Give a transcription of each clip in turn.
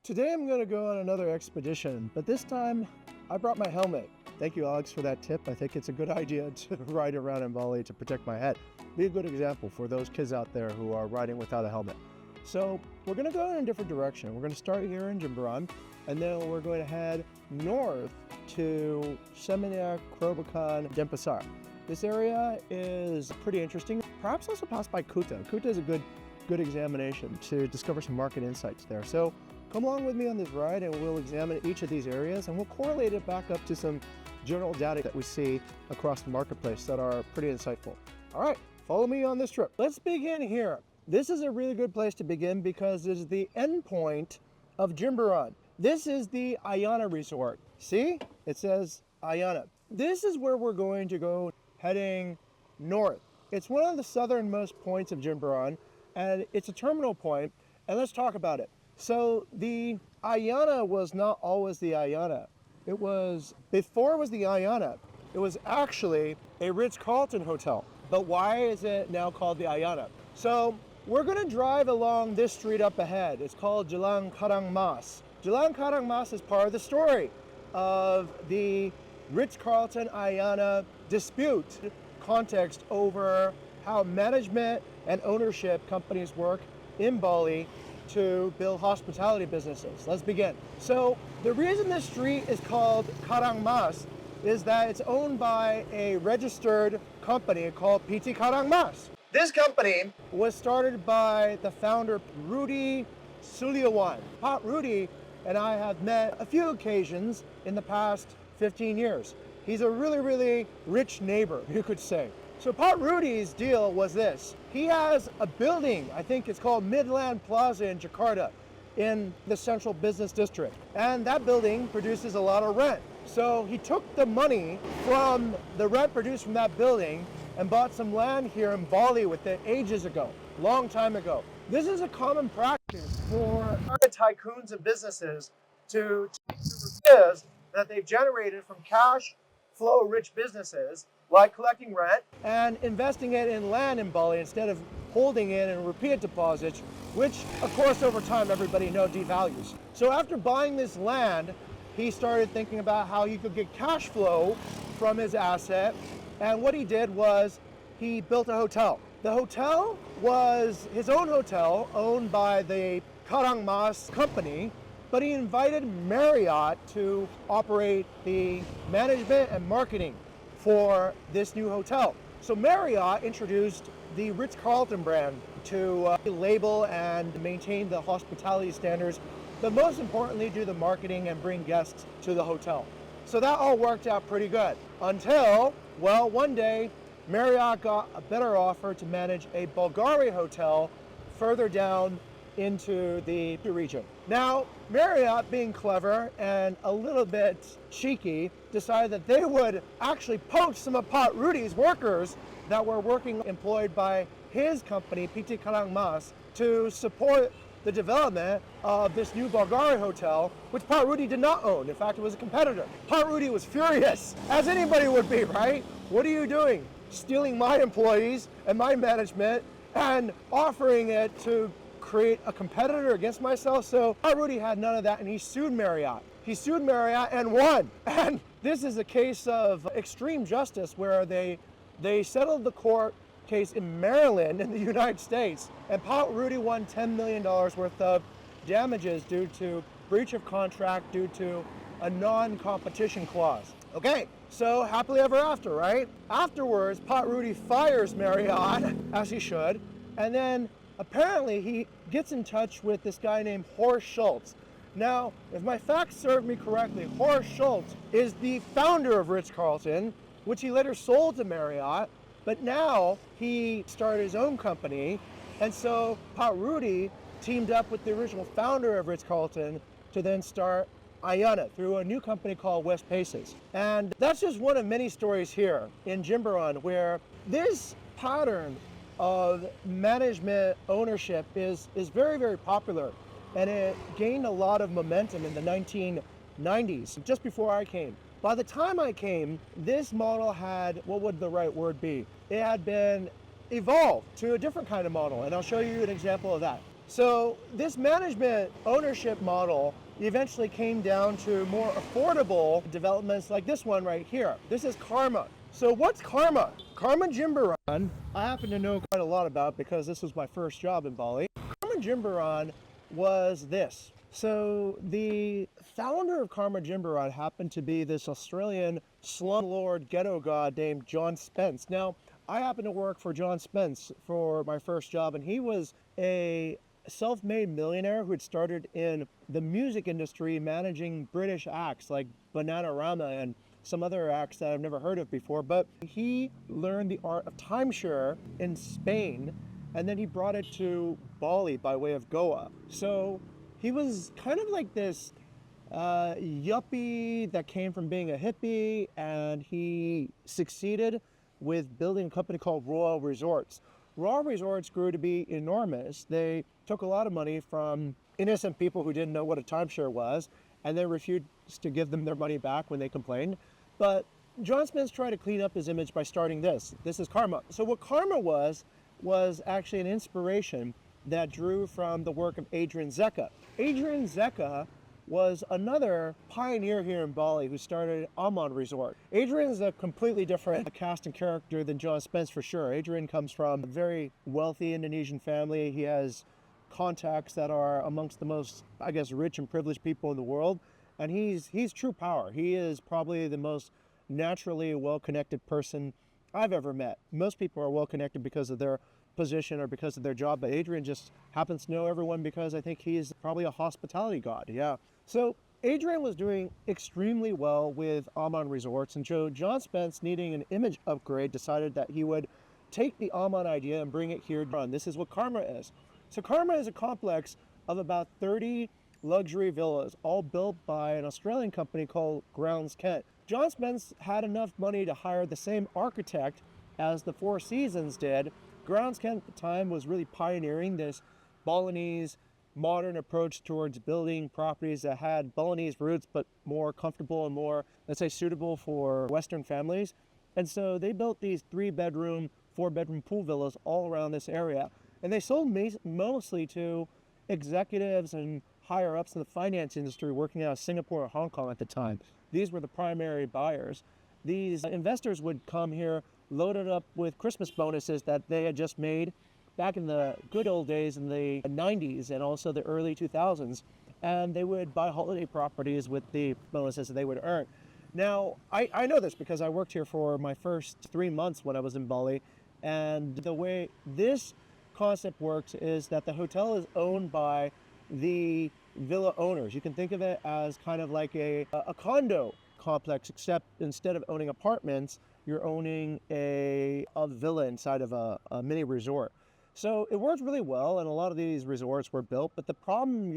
Today I'm going to go on another expedition, but this time I brought my helmet. Thank you, Alex, for that tip. I think it's a good idea to ride around in Bali to protect my head. Be a good example for those kids out there who are riding without a helmet. So we're going to go in a different direction. We're going to start here in Jimberon, and then we're going to head north to Menega Cafe, Denpasar. This area is pretty interesting. Perhaps also pass by Kuta. Kuta is a good examination to discover some market insights there. So come along with me on this ride and we'll examine each of these areas and we'll correlate it back up to some general data that we see across the marketplace that are pretty insightful. All right, follow me on this trip. Let's begin here. This is a really good place to begin because it is the end point of Jimberon. This is the Ayana Resort. See, it says Ayana. This is where we're going to go heading north. It's one of the southernmost points of Jimberon and it's a terminal point, and let's talk about it. So the Ayana was not always the Ayana. Before it was the Ayana, it was actually a Ritz-Carlton hotel. But why is it now called the Ayana? So we're gonna drive along this street up ahead. It's called Jalan Karang Mas. Jalan Karang Mas is part of the story of the Ritz-Carlton Ayana dispute, context over how management and ownership companies work in Bali to build hospitality businesses. Let's begin. So the reason this street is called Karang Mas is that it's owned by a registered company called PT Karang Mas. This company was started by the founder, Rudy Suliawan. Pat Rudy and I have met a few occasions in the past 15 years. He's a really, really rich neighbor, you could say. So Pat Rudy's deal was this. He has a building, I think it's called Midland Plaza in Jakarta, in the central business district. And that building produces a lot of rent. So he took the money from the rent produced from that building and bought some land here in Bali with it ages ago, long time ago. This is a common practice for tycoons and businesses to take the rewards that they've generated from cash flow rich businesses like collecting rent and investing it in land in Bali instead of holding it in repeat deposits, which of course over time everybody knows devalues. So after buying this land, he started thinking about how he could get cash flow from his asset, and what he did was he built a hotel. The hotel was his own hotel owned by the Karang Mas company, but he invited Marriott to operate the management and marketing for this new hotel. So Marriott introduced the Ritz-Carlton brand to label and maintain the hospitality standards, but most importantly do the marketing and bring guests to the hotel. So that all worked out pretty good until, well, one day Marriott got a better offer to manage a Bulgari hotel further down into the region. Now, Marriott, being clever and a little bit cheeky, decided that they would actually poach some of Pat Rudy's workers that were employed by his company, PT Karang Mas, to support the development of this new Bulgari hotel, which Pat Rudy did not own. In fact, it was a competitor. Pat Rudy was furious, as anybody would be, right? What are you doing? Stealing my employees and my management and offering it to create a competitor against myself. So Pat Rudy had none of that and he sued Marriott. He sued Marriott and won. And this is a case of extreme justice where they settled the court case in Maryland in the United States, and Pat Rudy won $10 million worth of damages due to breach of contract due to a non-competition clause. Okay, so happily ever after, right? Afterwards, Pat Rudy fires Marriott, as he should, and then apparently he gets in touch with this guy named Hor Schultz. Now, if my facts serve me correctly, Hor Schultz is the founder of Ritz-Carlton, which he later sold to Marriott, but now he started his own company, and so Pat Rudy teamed up with the original founder of Ritz-Carlton to then start Ayana through a new company called West Paces. And that's just one of many stories here in Jimberon where this pattern of management ownership is very, very popular, and it gained a lot of momentum in the 1990s, just before I came. By the time I came, this model had, what would the right word be? It had been evolved to a different kind of model, and I'll show you an example of that. So this management ownership model eventually came down to more affordable developments like this one right here. This is Karma. So what's Karma? Karma Jimberon, I happen to know quite a lot about because this was my first job in Bali. Karma Jimberon was this. So the founder of Karma Jimberon happened to be this Australian slumlord ghetto god named John Spence. Now, I happened to work for John Spence for my first job, and he was a self-made millionaire who had started in the music industry managing British acts like Bananarama and some other acts that I've never heard of before. But he learned the art of timeshare in Spain, and then he brought it to Bali by way of Goa. So he was kind of like this yuppie that came from being a hippie, and he succeeded with building a company called Royal Resorts. Royal Resorts grew to be enormous. They took a lot of money from innocent people who didn't know what a timeshare was, and they refused to give them their money back when they complained. But John Spence tried to clean up his image by starting this. This is Karma. So what Karma was actually an inspiration that drew from the work of Adrian Zecca. Adrian Zecca was another pioneer here in Bali who started Aman Resort. Adrian's a completely different cast and character than John Spence for sure. Adrian comes from a very wealthy Indonesian family. He has contacts that are amongst the most, I guess, rich and privileged people in the world. And he's true power. He is probably the most naturally well-connected person I've ever met. Most people are well-connected because of their position or because of their job, but Adrian just happens to know everyone because I think he's probably a hospitality god. Yeah. So Adrian was doing extremely well with Aman Resorts, and so John Spence, needing an image upgrade, decided that he would take the Aman idea and bring it here. This is what Karma is. So Karma is a complex of about 30 luxury villas, all built by an Australian company called Grounds Kent. John Spence had enough money to hire the same architect as the Four Seasons did. Grounds Kent at the time was really pioneering this Balinese modern approach towards building properties that had Balinese roots but more comfortable and more, let's say, suitable for Western families. And so they built these 3-bedroom, 4-bedroom pool villas all around this area. And they sold mostly to executives and higher ups in the finance industry working out of Singapore or Hong Kong at the time. These were the primary buyers. These investors would come here loaded up with Christmas bonuses that they had just made back in the good old days in the 90s and also the early 2000s. And they would buy holiday properties with the bonuses that they would earn. Now, I know this because I worked here for my first 3 months when I was in Bali. And the way this concept works is that the hotel is owned by the villa owners. You can think of it as kind of like a condo complex, except instead of owning apartments, you're owning a villa inside of a mini resort. So it worked really well, and a lot of these resorts were built, but the problem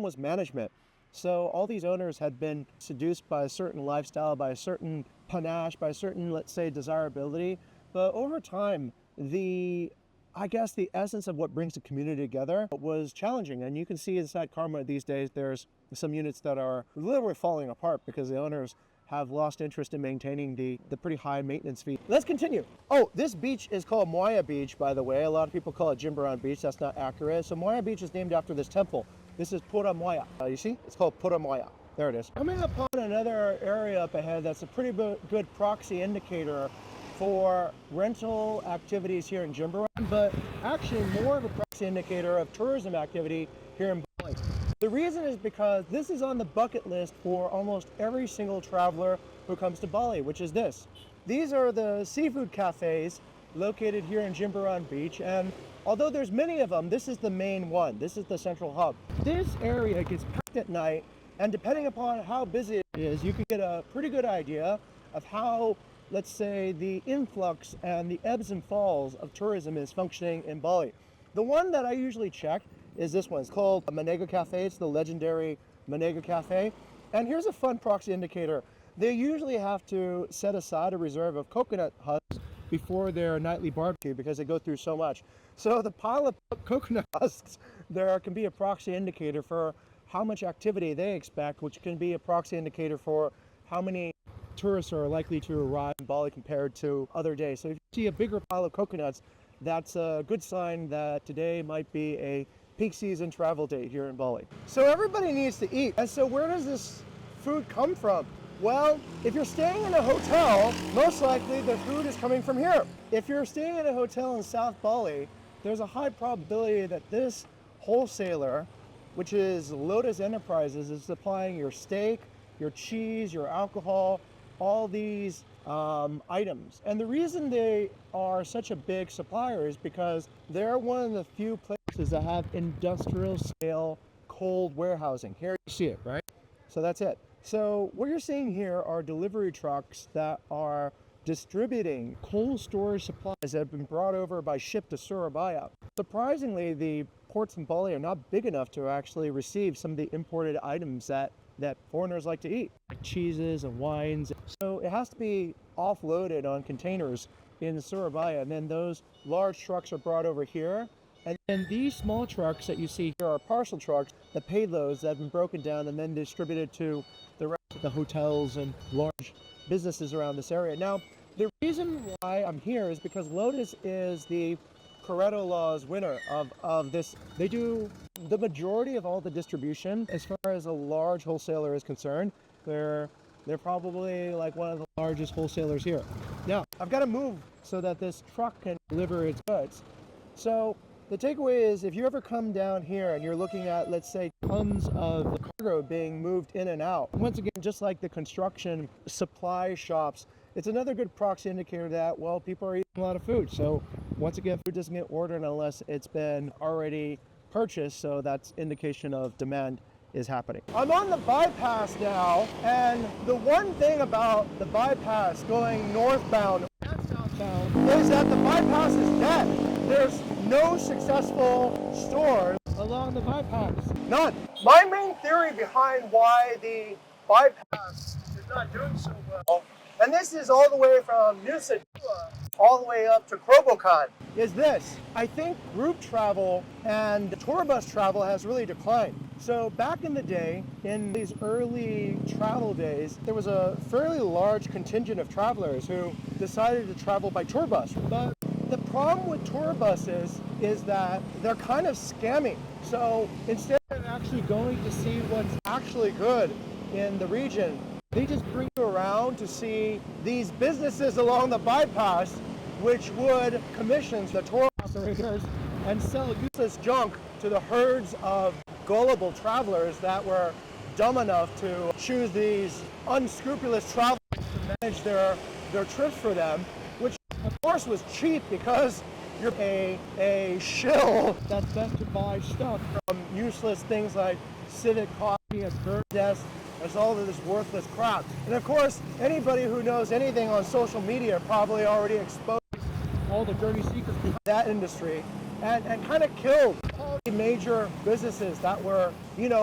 was management. So all these owners had been seduced by a certain lifestyle, by a certain panache, by a certain, let's say, desirability. But over time, I guess the essence of what brings the community together was challenging. And you can see inside Karma these days, there's some units that are literally falling apart because the owners have lost interest in maintaining the pretty high maintenance fee. Let's continue. Oh, this beach is called Moya Beach, by the way. A lot of people call it Jimberon Beach. That's not accurate. So Moya Beach is named after this temple. This is Pura Moya. You see? It's called Pura Moya. There it is. Coming upon another area up ahead that's a pretty good proxy indicator for rental activities here in Jimberon, but actually more of a proxy indicator of tourism activity here in Bali. The reason is because this is on the bucket list for almost every single traveler who comes to Bali, which is this. These are the seafood cafes located here in Jimberon Beach, and although there's many of them, this is the main one. This is the central hub. This area gets packed at night, and depending upon how busy it is, you can get a pretty good idea of how, let's say, the influx and the ebbs and falls of tourism is functioning in Bali. The one that I usually check is this one. It's called Menega Cafe. It's the legendary Menega Cafe. And here's a fun proxy indicator. They usually have to set aside a reserve of coconut husks before their nightly barbecue because they go through so much. So the pile of coconut husks there can be a proxy indicator for how much activity they expect, which can be a proxy indicator for how many tourists are likely to arrive in Bali compared to other days. So if you see a bigger pile of coconuts, that's a good sign that today might be a peak season travel date here in Bali. So everybody needs to eat. And so where does this food come from? Well, if you're staying in a hotel, most likely the food is coming from here. If you're staying in a hotel in South Bali, there's a high probability that this wholesaler, which is Lotus Enterprises, is supplying your steak, your cheese, your alcohol, all these items. And the reason they are such a big supplier is because they're one of the few places that have industrial scale cold warehousing. Here you see it, right? So that's it. So what you're seeing here are delivery trucks that are distributing cold storage supplies that have been brought over by ship to Surabaya. Surprisingly, the ports in Bali are not big enough to actually receive some of the imported items that foreigners like to eat, like cheeses and wines. So it has to be offloaded on containers in Surabaya, and then those large trucks are brought over here. And then these small trucks that you see here are parcel trucks, the payloads that have been broken down and then distributed to the rest of the hotels and large businesses around this area. Now, the reason why I'm here is because Lotus is the Pareto Law's winner of this. They do the majority of all the distribution as far as a large wholesaler is concerned. They're probably like one of the largest wholesalers here. Now, I've got to move so that this truck can deliver its goods. So the takeaway is, if you ever come down here and you're looking at, let's say, tons of cargo being moved in and out, once again, just like the construction supply shops, it's another good proxy indicator that, well, people are eating a lot of food. So once again, food doesn't get ordered unless it's been already purchased. So that's indication of demand is happening. I'm on the bypass now, and the one thing about the bypass going northbound and southbound is that the bypass is dead. There's no successful stores along the bypass. None. My main theory behind why the bypass is not doing so well, and this is all the way from Nusa Dua all the way up to Krobokan, is this. I think group travel and tour bus travel has really declined. So back in the day, in these early travel days, there was a fairly large contingent of travelers who decided to travel by tour bus. But the problem with tour buses is that they're kind of scammy. So instead of actually going to see what's actually good in the region, they just bring you around to see these businesses along the bypass, which would commission the tour operators and sell useless junk to the herds of gullible travelers that were dumb enough to choose these unscrupulous travelers to manage their trips for them, which of course was cheap because you're a shill that's meant to buy stuff from useless things like civic coffee and bird desk. There's all of this worthless crap. And of course, anybody who knows anything on social media probably already exposed all the dirty secrets behind that industry and kind of killed all the major businesses that were,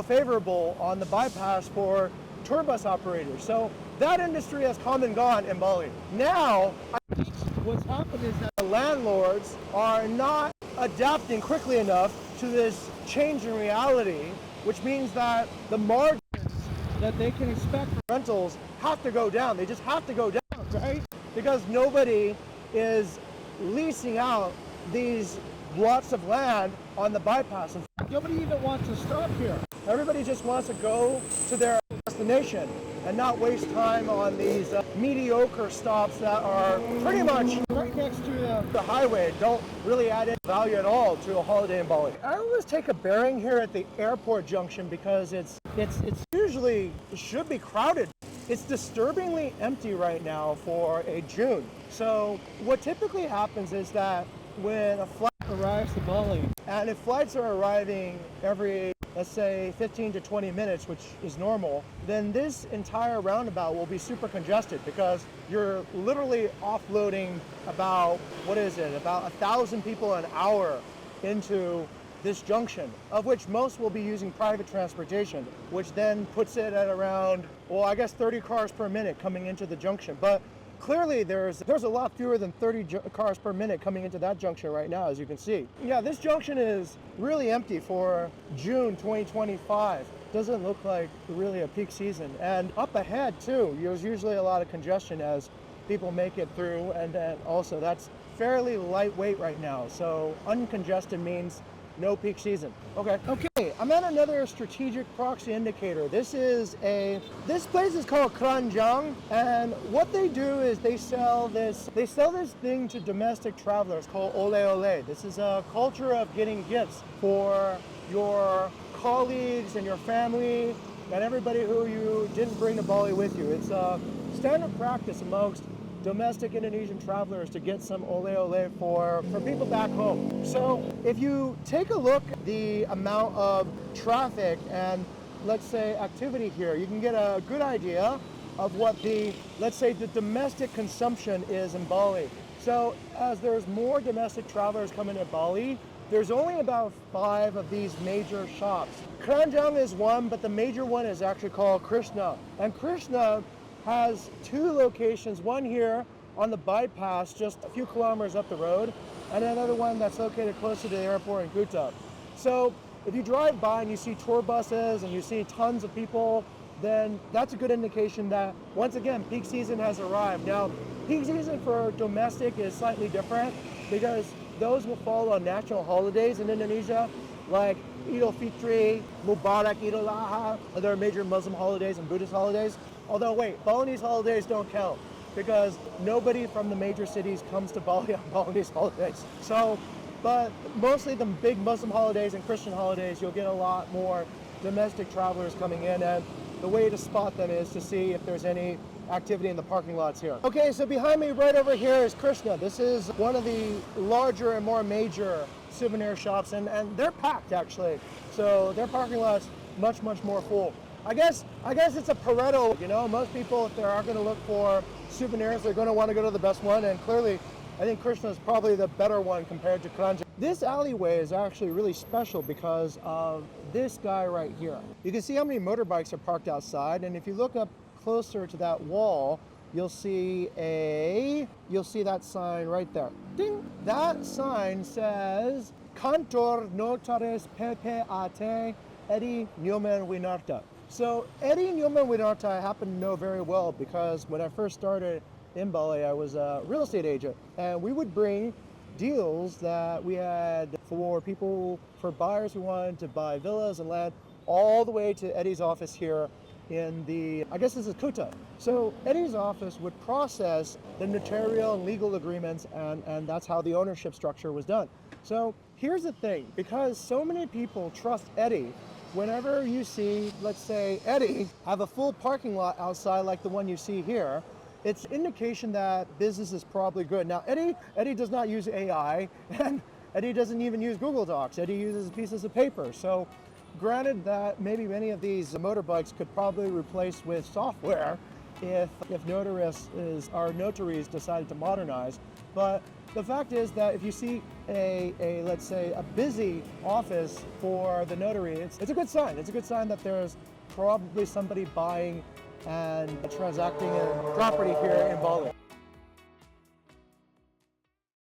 favorable on the bypass for tour bus operators. So that industry has come and gone in Bali. Now, I think what's happened is that the landlords are not adapting quickly enough to this change in reality, which means that the margins that they can expect for rentals have to go down. They just have to go down, right? Because nobody is leasing out these lots of land on the bypass. In fact, nobody even wants to stop here. Everybody just wants to go to their destination and not waste time on these mediocre stops that are pretty much right next to the highway, don't really add any value at all to a holiday in Bali. I always take a bearing here at the airport junction because it's usually should be crowded. It's disturbingly empty right now for a June. So what typically happens is that when a flight arrives to Bali, and if flights are arriving every, let's say, 15 to 20 minutes, which is normal, then this entire roundabout will be super congested because you're literally offloading about 1,000 people an hour into this junction, of which most will be using private transportation, which then puts it at around, 30 cars per minute coming into the junction. But clearly there's a lot fewer than 30 cars per minute coming into that junction right now, as you can see. Yeah, this junction is really empty for June 2025. Doesn't look like really a peak season. And up ahead too, there's usually a lot of congestion as people make it through, and then also that's fairly lightweight right now. So uncongested means no peak season. Okay, I'm at another strategic proxy indicator. This place is called Kranjang, and what they do is they sell this thing to domestic travelers called ole ole. This is a culture of getting gifts for your colleagues and your family and everybody who you didn't bring to Bali with you. It's a standard practice amongst domestic Indonesian travelers to get some ole ole for people back home. So if you take a look at the amount of traffic and let's say activity here, you can get a good idea of what the domestic consumption is in Bali. So as there's more domestic travelers coming to Bali, there's only about 5 of these major shops. Kranjang is one, but the major one is actually called Krishna. And Krishna has 2 locations, one here on the bypass just a few kilometers up the road, and another one that's located closer to the airport in Kuta. So if you drive by and you see tour buses and you see tons of people, then that's a good indication that, once again, peak season has arrived. Now, peak season for domestic is slightly different because those will fall on national holidays in Indonesia, like Eid al-Fitr, Mubarak, Eid al-Adha, other major Muslim holidays and Buddhist holidays. Although wait, Balinese holidays don't count because nobody from the major cities comes to Bali on Balinese holidays. So, but mostly the big Muslim holidays and Christian holidays, you'll get a lot more domestic travelers coming in, and the way to spot them is to see if there's any activity in the parking lots here. Okay, so behind me right over here is Krishna. This is one of the larger and more major souvenir shops, and they're packed actually. So their parking lot's much more full. I guess it's a Pareto, you know, most people, if they are going to look for souvenirs, they're going to want to go to the best one, and clearly I think Krishna is probably the better one compared to Kranjang. This alleyway is actually really special because of this guy right here. You can see how many motorbikes are parked outside, and if you look up closer to that wall, you'll see that sign right there. Ding! That sign says Kantor Notaris PPAT Eddy Nyoman Winarta. So Eddy Nyoman Winarta I happen to know very well because when I first started in Bali, I was a real estate agent, and we would bring deals that we had for buyers who wanted to buy villas and land all the way to Eddy's office here in this is Kuta. So Eddy's office would process the notarial and legal agreements, and that's how the ownership structure was done. So here's the thing, because so many people trust Eddy, whenever you see, let's say, Eddy have a full parking lot outside like the one you see here, it's indication that business is probably good. Now, Eddy does not use AI, and Eddy doesn't even use Google Docs. Eddy uses pieces of paper. So granted that maybe many of these motorbikes could probably replace with software if notaries decided to modernize. But the fact is that if you see let's say a busy office for the notary, it's a good sign. It's a good sign that there's probably somebody buying and transacting in property here in Bali.